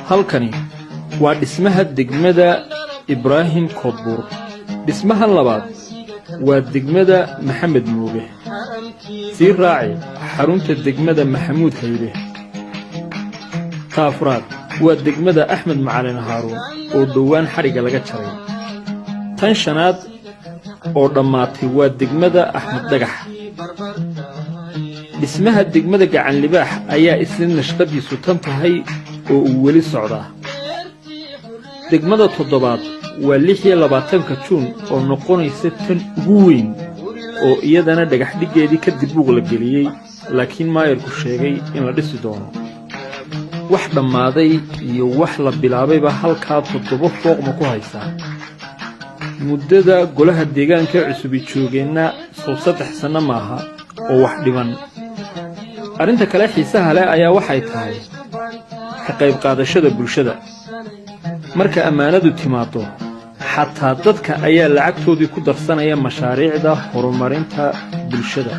halkani waa dhismaha degmada Ibrahim Koodbuur. dhismaha labaad waa degmada Maxamed Muuge. sii raaci xarunta degmada Maxamuud Haybe. taafraad waa degmada Axmed Macalin Haaruun oo dhowaan xariga laga jaray. tan shanaad oo dhammaatay waa degmada Axmed Dhagax. dhismaha degmada Gacan Libaax ayaa isla nashqadiisu tan tahay oo uu weli socdaa. degmada toddobaad waa 26 Juun oo noqonaysa tan ugu weyn oo iyadana dhagax dhigeedii kadib buuq la geliyay laakiin maayirku sheegay in la dhisi doono. wax dhammaaday iyo wax la bilaabayba halkaa 7 fooq ma ku haysaa. muddada golaha deegaanka cusub joogeenna soo 3 sano maaha oo wax dhiman. arrinta kale xiisaha leh ayaa waxay tahay ka qayb qaadashada bulshada. marka ammaanadu timaado xataa dadka ayaa lacagtoodii ku darsanaya mashaariicda horumarinta bulshada.